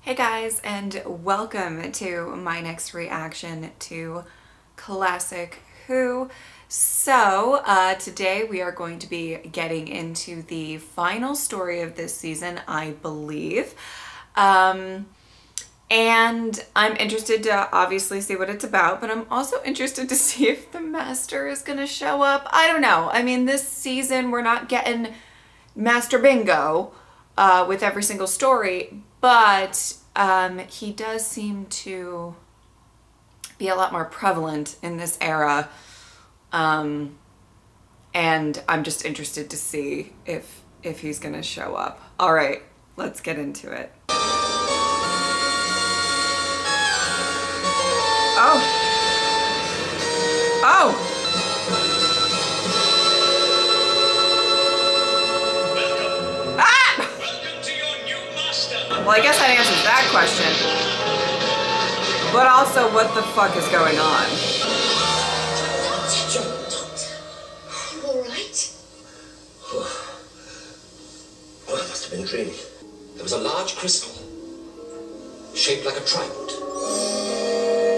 Hey guys, and welcome to my next reaction to Classic Who. So, today we are going to be getting into the final story of this season, I believe. And I'm interested to obviously see what it's about, but I'm also interested to see if the Master is going to show up. I don't know. I mean, this season we're not getting Master Bingo with every single story, but he does seem to be a lot more prevalent in this era. And I'm just interested to see if he's gonna show up. All right, let's get into it. Oh. Oh. Well, I guess that answers that question. But also, what the fuck is going on? Doctor, you alright? Well, I must have been dreaming. There was a large crystal, shaped like a tripod.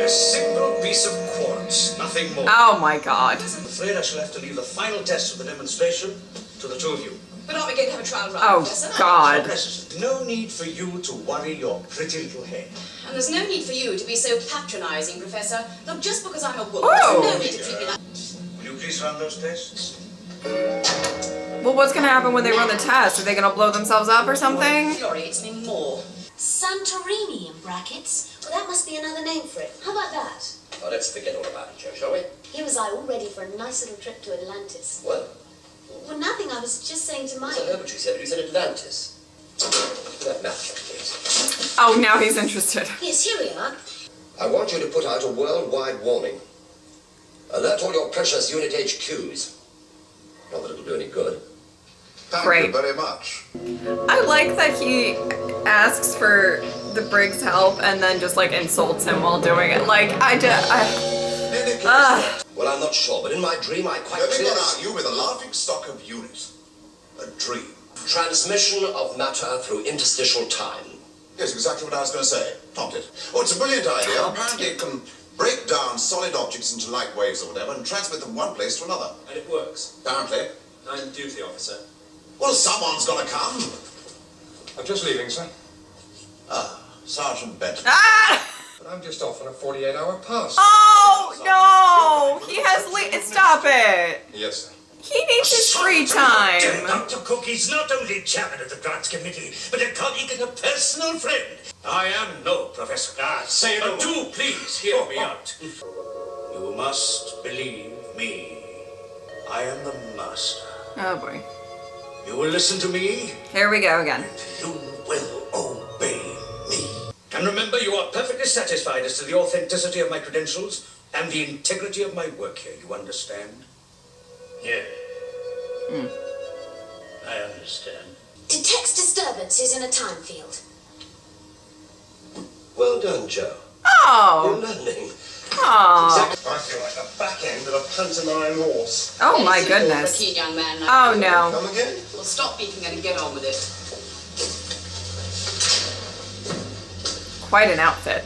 A simple piece of quartz, nothing more. Oh my god. I'm afraid I shall have to leave the final test of the demonstration to the two of you. But aren't we going to have a trial run, Oh Professor? god. No need for you to worry your pretty little head. And there's no need for you to be so patronising, Professor. Look, just because I'm a woman, Oh. there's no need to treat me like... Will you please run those tests? Well, what's gonna happen when they run the test? Are they gonna blow themselves up or something? Infuriates me more. Santorini in brackets? Well, that must be another name for it. How about that? Well, let's forget all about it, Joe, shall we? Here was I all ready for a nice little trip to Atlantis. What? Well, nothing. I was just saying to Mike. I heard what you said, but you said Atlantis. That map, please. Oh, now he's interested. Yes, here we are. I want you to put out a worldwide warning. Alert all your precious Unit HQs. Not that it'll do any good. Thank Great. you very much. I like that he asks for the Briggs' help and then just like insults him while doing it. Like, Well, I'm not sure, but in my dream I quite Let me clearly... go out you with a laughing stock of units. A dream. Transmission of matter through interstitial time. Yes, exactly what I was going to say. Topped it. Oh, it's a brilliant idea. Topped Apparently it can break down solid objects into light waves or whatever and transmit them from one place to another. And it works. Apparently. I'm duty officer. Well, someone's got to come. I'm just leaving, sir. Ah, Sergeant Benton. Ah! But I'm just off on a 48-hour pass. Oh no! He has stop it! Yes, sir. He needs his free time. Dr. Cook is not only chairman of the grants committee, but a colleague and a personal friend. I am no professor. Say no. Do please hear me out. You must believe me. I am the master. Oh boy. You will listen to me. Here we go again. You will obey me. And remember, you are perfectly satisfied as to the authenticity of my credentials and the integrity of my work here. You understand? Yeah. I understand. Detects disturbances in a time field. Well done, Joe. You're Oh. learning. Oh. I feel like the back end of a pantomime horse. Oh my You're a goodness. keen young man like Oh you. no. Come again? Well, stop beating and get on with it. Quite an outfit.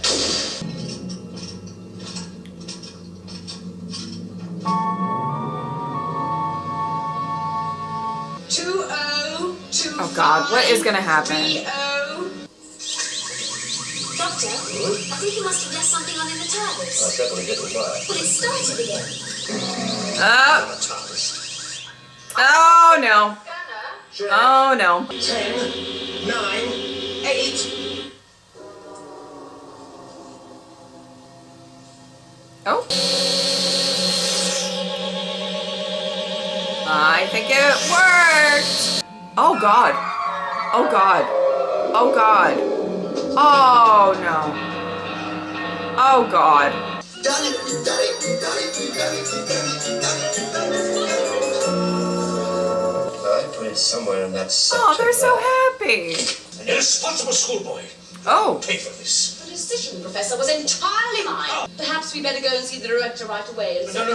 Oh God, what is gonna happen? 30. Doctor, I think you must have left something on in the TARDIS. I definitely didn't lie. Well, it started again. Oh. The TARDIS. Oh no. Oh no. 10, 9, 8. Oh. I think it worked. Oh God. Oh God. Oh God. Oh no. Oh God. I put it somewhere in that section. Oh, they're so happy. An irresponsible schoolboy. Oh. Pay for this. The decision, Professor, was entirely mine. Perhaps we better go and see the director right away. And No.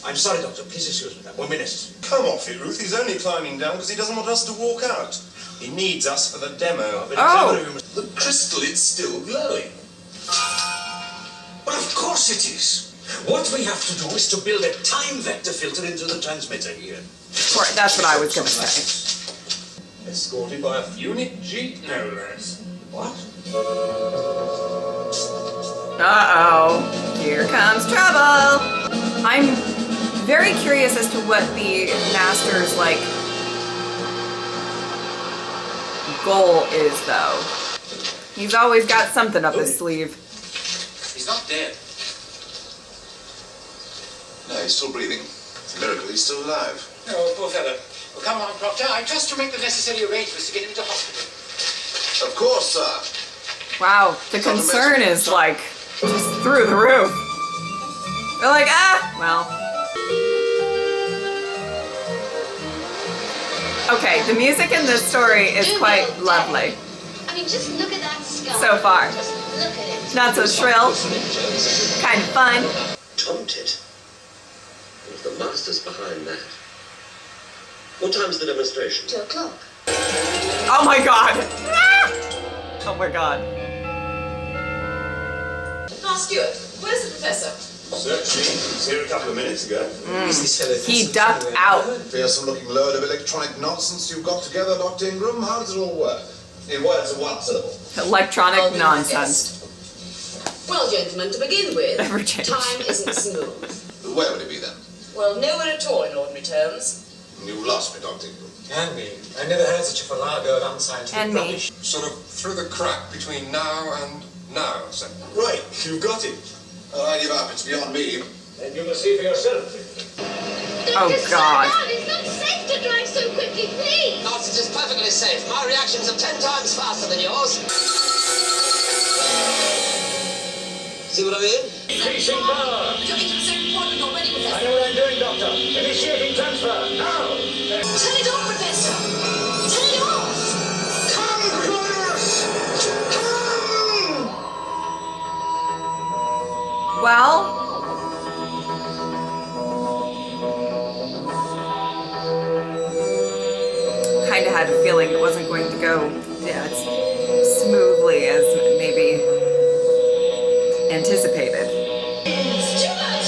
I'm sorry, Doctor. Please excuse me. That won't be necessary. Come off it, Ruth. He's only climbing down because he doesn't want us to walk out. He needs us for the demo. Oh. The crystal, it's still glowing. Well, of course it is. What we have to do is to build a time vector filter into the transmitter here. That's what I was gonna say. Escorted by a Unit Jeep, no less. What? Uh-oh. Here comes trouble. I'm very curious as to what the Master's, like, goal is, though. He's always got something up his sleeve. He's not dead. No, he's still breathing. It's a miracle he's still alive. Oh, poor fellow. Well, come along, Proctor. I trust you'll make the necessary arrangements to get him to hospital. Of course, sir. Wow, the concern is, like, just through the roof. They're like, well. Okay, the music in this story is quite lovely. I mean, just look at that sky. So far. Just look at it. Not so shrill. Kind of fun. Taunted. If the Master's behind that. What time's the demonstration? 2 o'clock. Oh my god. Oh my god. Now, Stuart, where's the professor? Searching. He was here a couple of minutes ago. He ducked out. Fearsome looking load of electronic nonsense you've got together, Dr. Ingram. How does it all work? In words of one syllable. Electronic nonsense. Well, gentlemen, to begin with, Never change. time isn't smooth. Where would it be then? Well, nowhere at all in ordinary terms. You lost me, Dr. Ingram. And me. I never heard such a farrago of unscientific And me. rubbish. Sort of through the crack between now and now, sir. Right, you've got it. I give up. It's beyond me. Then you will see for yourself. Oh god. It's not safe to drive so quickly, please. Not, it is perfectly safe. My reactions are 10 times faster than yours. See what I mean? Increasing power. Your engines are important already, I Professor. know what I'm doing, Doctor. Initiating transfer. Now. Turn it on, Professor. Turn it off. Come, Cronus! Well, kind of had a feeling it wasn't going to go as smoothly as maybe anticipated. Stuart!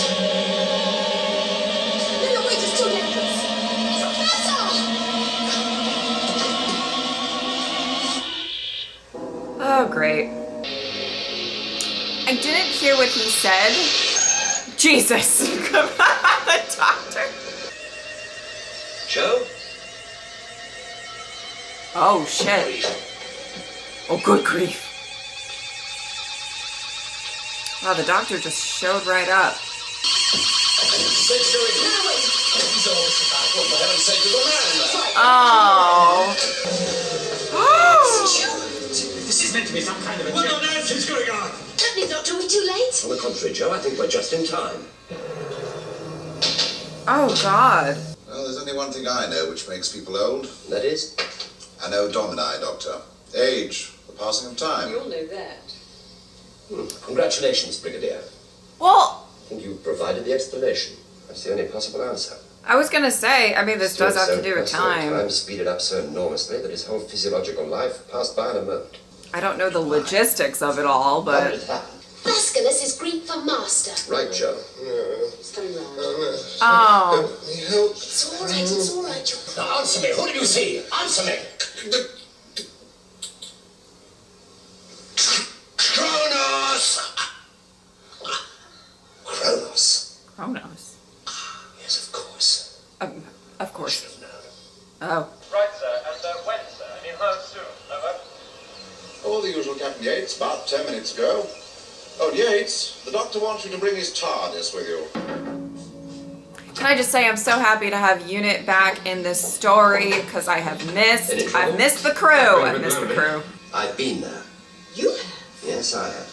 No, wait, it's too dangerous. Professor! Oh, great. I didn't hear what he said. Jesus. The doctor. Joe? Oh, shit. Oh, good grief. Wow, the doctor just showed right up. Oh. This is meant to be some kind of a... What on earth is going on? Happening, Doctor, are we too late? On the contrary, Joe, I think we're just in time. Oh, God. Well, there's only one thing I know which makes people old. That is? Anno Domini, Doctor. Age, the passing of time. You'll know that. Congratulations, Brigadier. Well, I think you've provided the explanation. That's the only possible answer. I was gonna say, I mean, this does have to do with Personal time. Time speeded up so enormously that his whole physiological life passed by in a moment. I don't know the logistics of it all, How did but... it happen? Masculus is Greek for master. Right, Joe. It's coming round. Oh. It's all right, John. Now answer me. Who did you see? Answer me. Kronos! Kronos? Kronos. Yes, of course. Of course. Should have known. Oh. Right, sir. And when, sir? I mean, how soon? Over. Oh, the usual, Captain Yates, about 10 minutes ago. Oh, Yates, the doctor wants you to bring his TARDIS with you. Can I just say I'm so happy to have Unit back in this story, because I've missed the crew. I've missed the crew. I've been there. You have? Yes, I have.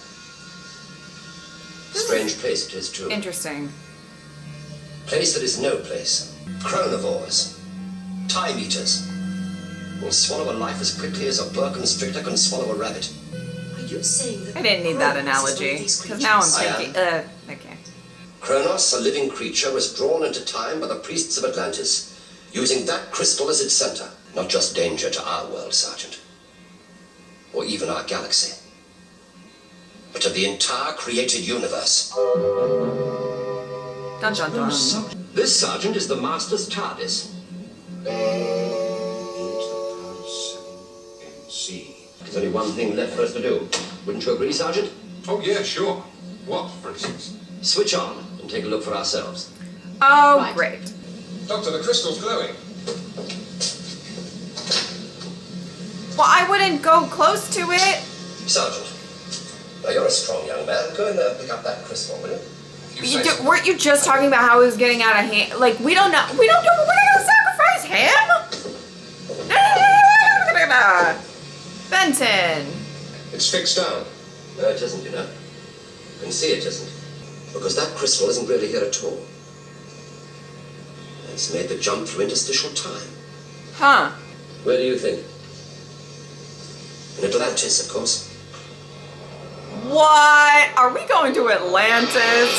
Strange place it is, too. Interesting. Place that is no place. Chronivores. Time eaters. Will swallow a life as quickly as a boa constrictor can swallow a rabbit. Are you saying that... I didn't need that Kronos is one of analogy, these because now I'm I thinking, okay. Kronos, a living creature, was drawn into time by the priests of Atlantis, using that crystal as its center. Not just danger to our world, Sergeant. or even our galaxy, but to the entire created universe. Dun dun dun. This, Sergeant, is the Master's TARDIS. There's only one thing left for us to do. Wouldn't you agree, Sergeant? Oh, yeah, sure. What, for instance? Switch on and take a look for ourselves. Oh, Right. great. Doctor, the crystal's glowing. Well, I wouldn't go close to it. Sergeant, now you're a strong young man. Go in there and pick up that crystal, will you? Weren't you just talking about how it was getting out of hand? Like, we don't know. We're not gonna sacrifice him. Benton. It's fixed down. No, it isn't, you know. You can see it isn't. Because that crystal isn't really here at all. It's made the jump through interstitial time. Huh. Where do you think? In Atlantis, of course. What? Are we going to Atlantis?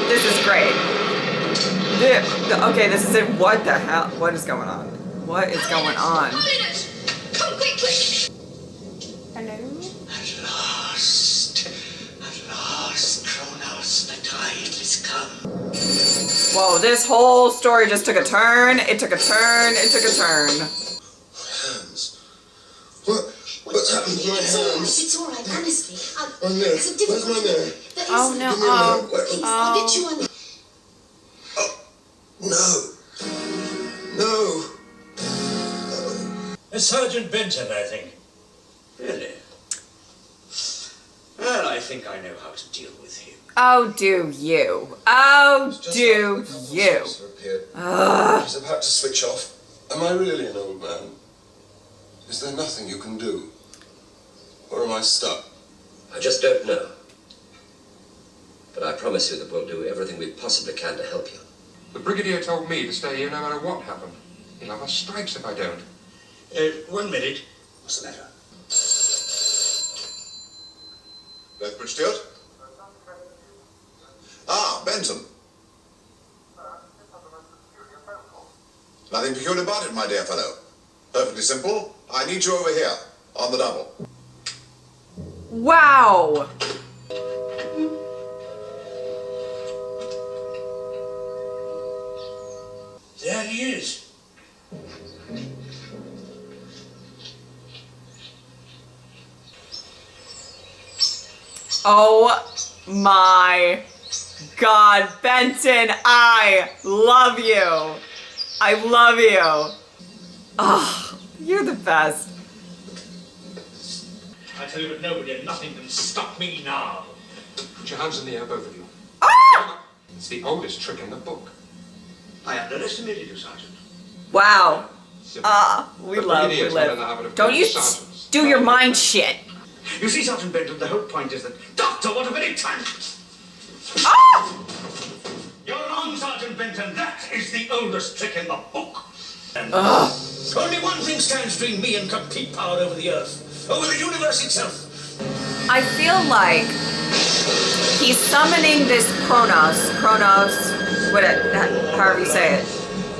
This is great. Okay, this is it. What the hell? What is going on? What is going on? Holiness, come quickly. Hello? At last, Kronos, the time has come. Whoa, this whole story just took a turn. It took a turn. It took a turn. Hands. What's happened to my It's all right, hands? it's all right, honestly. My neck. There's a Where's my difficulty. neck? There is Oh, some- no. Give me a Oh. minute. I'll get you on. No. No. Sergeant Benton, I think. Really? Well, I think I know how to deal with him. Oh, do you? Oh, do you? He's about to switch off. Am I really an old man? Is there nothing you can do? Or am I stuck? I just don't know. But I promise you that we'll do everything we possibly can to help you. The Brigadier told me to stay here no matter what happened. He'll have us strikes if I don't. 1 minute. What's the matter? Lethbridge Stewart? Ah, Benton. Nothing peculiar about it, my dear fellow. Perfectly simple. I need you over here, on the double. Wow. There he is. Oh my God, Benton, I love you. I love you. Oh, you're the best. I tell you that nobody and nothing can stop me now. Put your hands in the air, both of you. Ah! It's the oldest trick in the book. I underestimated you, Sergeant. Wow. Simple. We The love, we Brigadier's not in the live. habit of Don't killing you sergeants. do your mind shit. You see, Sergeant Benton, the whole point is that... Doctor, what a very time! Ah! You're wrong, Sergeant Benton. That is the oldest trick in the book. And only one thing stands between me and complete power over the Earth, over the universe itself. I feel like he's summoning this Kronos, however you say it.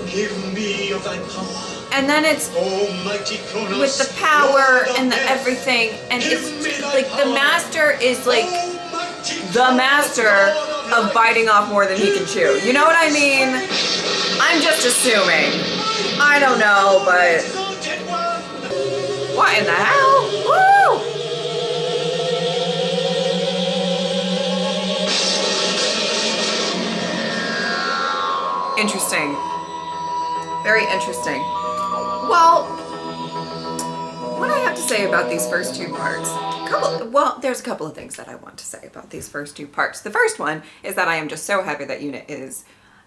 Give me of thy power, And then it's almighty Kronos. with the power Lord of and the death. everything, and Give it's me thy like the power. master is like Almighty the Kronos, master Lord of life. biting off more than he can chew. You know what I mean? I'm just assuming. I don't know, but Exalted one. what in the hell? Woo! Interesting. Very interesting. Well, what I have to say about these first two parts, there's a couple of things that I want to say about these first two parts. The first one is that I am just so happy that Unit is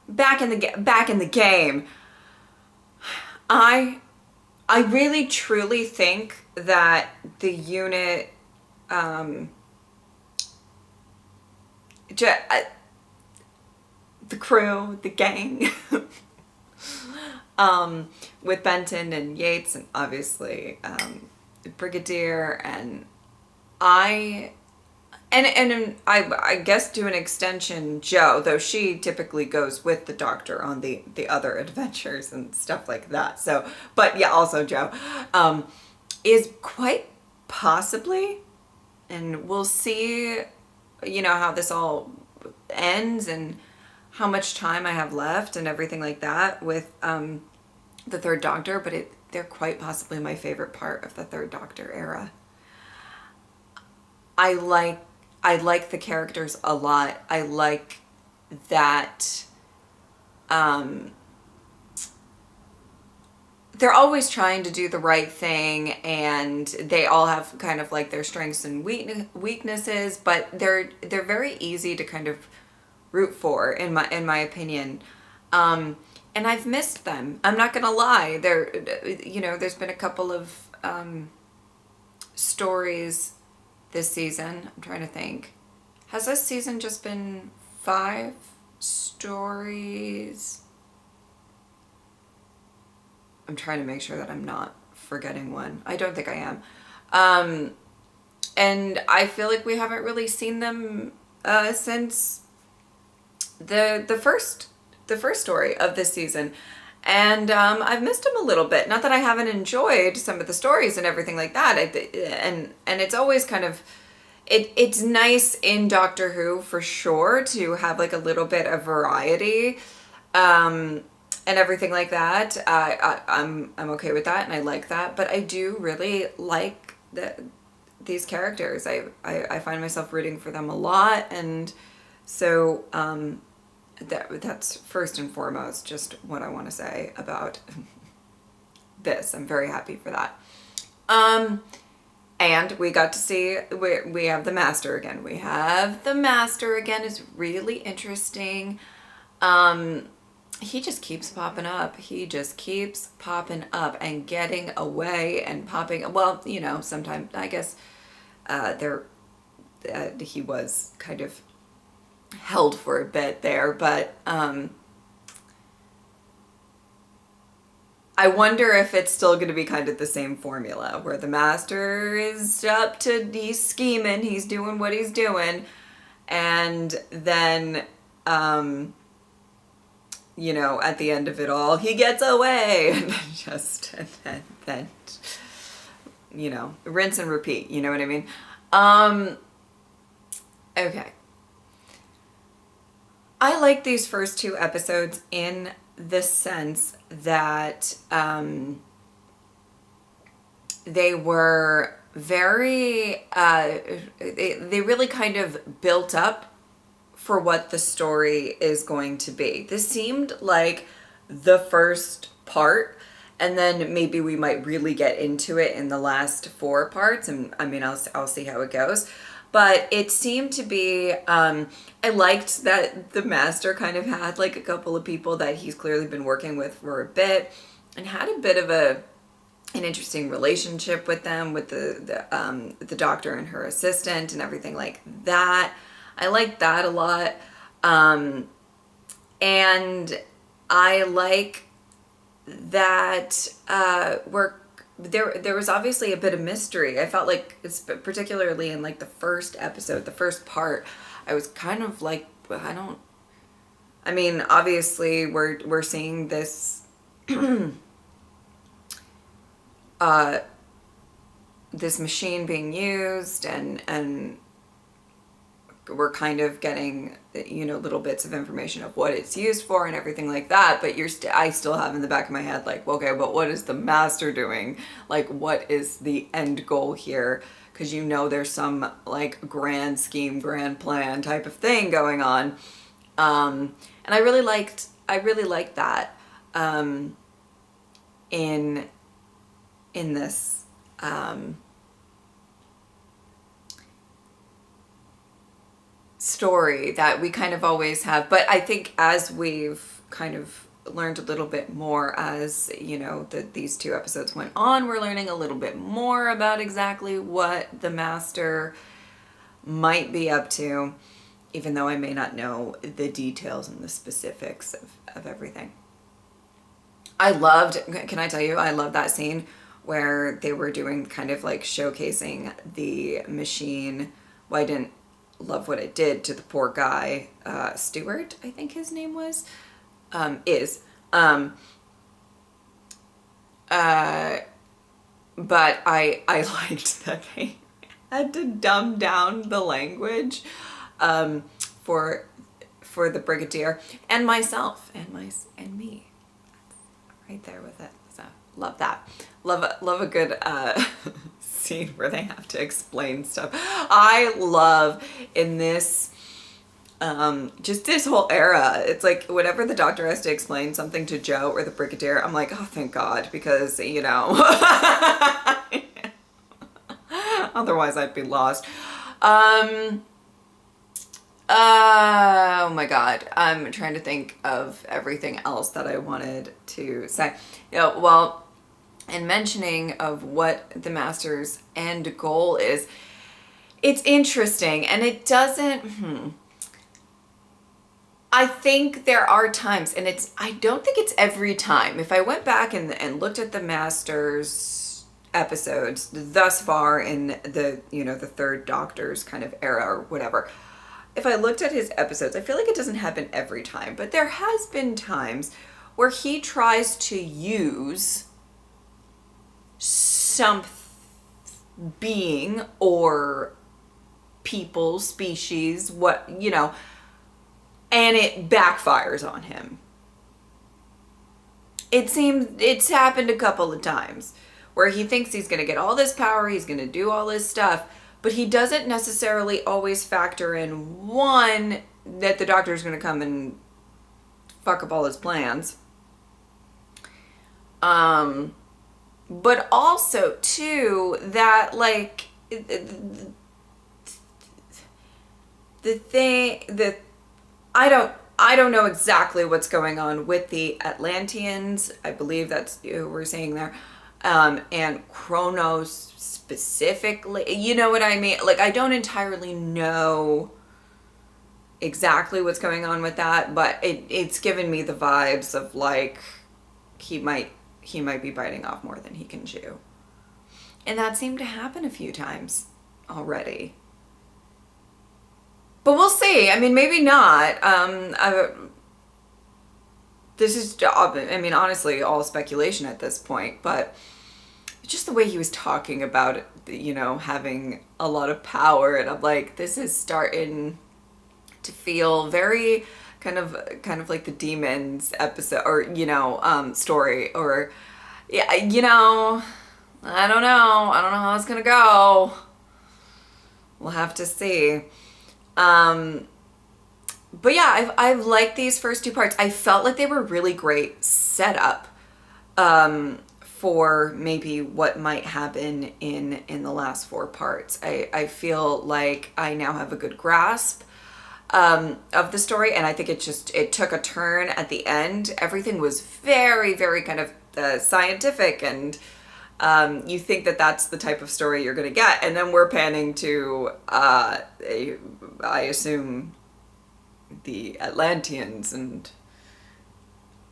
back in the game. I really truly think that the Unit the crew, the gang, with Benton and Yates and obviously Brigadier and I guess to an extension Jo, though she typically goes with the Doctor on the other adventures and stuff like that. So, but yeah, also Jo is quite possibly, and we'll see, how this all ends and how much time I have left and everything like that with the Third Doctor, but they're quite possibly my favorite part of the Third Doctor era. I like the characters a lot. I like that they're always trying to do the right thing, and they all have kind of like their strengths and weaknesses, but they're very easy to kind of root for in my opinion. And I've missed them. I'm not gonna lie. There's been a couple of stories this season. I'm trying to think. Has this season just been 5 stories? I'm trying to make sure that I'm not forgetting one. I don't think I am. And I feel like we haven't really seen them since the first story of this season. And I've missed them a little bit. Not that I haven't enjoyed some of the stories and everything like that. And it's always kind of, it's nice in Doctor Who for sure to have like a little bit of variety. And everything like that. I'm okay with that, and I like that. But I do really like these characters. I find myself rooting for them a lot, and so that's first and foremost just what I want to say about this. I'm very happy for that. And we got to see, we have the Master again. We have the Master again. It's really interesting. He just keeps popping up. He just keeps popping up and getting away and popping. Well, sometimes I guess he was kind of held for a bit there, but I wonder if it's still going to be kind of the same formula where the Master is he's scheming, he's doing what he's doing, and then at the end of it all, he gets away, and then rinse and repeat, you know what I mean? Okay. I like these first 2 episodes in the sense that they were very, they really kind of built up for what the story is going to be. This seemed like the first part, and then maybe we might really get into it in the last 4 parts, and I mean, I'll see how it goes. But it seemed to be, I liked that the Master kind of had like a couple of people that he's clearly been working with for a bit, and had a bit of an interesting relationship with them, with the Doctor and her assistant and everything like that. I like that a lot. And I like that there was obviously a bit of mystery. I felt like, it's particularly in like the first episode, the first part, I was kind of like, I mean, obviously we're seeing this this machine being used, and we're kind of getting, little bits of information of what it's used for and everything like that, but I still have in the back of my head, like, okay, but what is the Master doing? Like, what is the end goal here? Because there's some, like, grand scheme, grand plan type of thing going on. And I really liked that in this story that we kind of always have. But I think as we've kind of learned a little bit more as, these 2 episodes went on, we're learning a little bit more about exactly what the Master might be up to, even though I may not know the details and the specifics of everything. Can I tell you, I love that scene where they were doing kind of like showcasing the machine. Well, I didn't love what it did to the poor guy, Stuart, I think his name was, but I liked that they had to dumb down the language for the Brigadier and myself and me right there with it. So love that. Love a good scene where they have to explain stuff. I love in this just this whole era, it's like whenever the Doctor has to explain something to Joe or the Brigadier, I'm like, oh, thank God, because, you know, otherwise I'd be lost. Oh my God, I'm trying to think of everything else that I wanted to say. You know, well, in mentioning of what the Master's end goal is, it's interesting, and it doesn't, I think there are times, and I don't think it's every time. If I went back and looked at the Master's episodes thus far in the, you know, the third Doctor's kind of era or whatever, if I looked at his episodes, I feel like it doesn't happen every time, but there has been times where he tries to use some being or people, species, what, you know, and it backfires on him. It seems it's happened a couple of times where he thinks he's going to get all this power, he's going to do all this stuff, but he doesn't necessarily always factor in, one, that the Doctor's going to come and fuck up all his plans. But also, too, that, like, I don't know exactly what's going on with the Atlanteans. I believe that's who we're saying there. And Kronos specifically, you know what I mean? Like, I don't entirely know exactly what's going on with that, but it's given me the vibes of, like, he might be biting off more than he can chew. And that seemed to happen a few times already. But we'll see. I mean, maybe not. This is, I mean, honestly, all speculation at this point, but just the way he was talking about it, you know, having a lot of power, and I'm like, this is starting to feel very kind of like the Demons episode, or, you know, story, or, yeah, you know, I don't know how it's gonna go. We'll have to see. But yeah, I've liked these first two parts. I felt like they were really great setup for maybe what might happen in the last four parts. I feel like I now have a good grasp of the story, and I think it took a turn at the end. Everything was very, very kind of scientific, and you think that that's the type of story you're going to get, and then we're panning to I assume the Atlanteans, and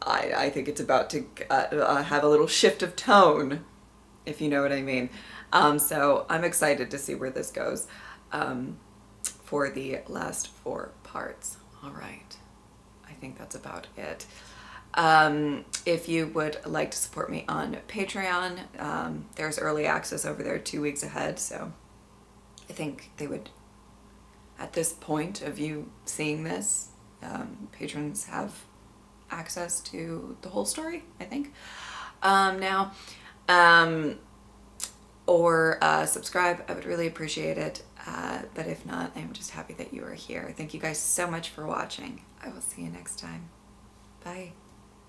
I think it's about to have a little shift of tone, if you know what I mean. So I'm excited to see where this goes for the last four parts. All right, I think that's about it. If you would like to support me on Patreon, there's early access over there 2 weeks ahead, so I think they would, at this point of you seeing this, patrons have access to the whole story, I think, now, or subscribe. I would really appreciate it, but if not, I'm just happy that you are here. Thank you guys so much for watching. I will see you next time. Bye.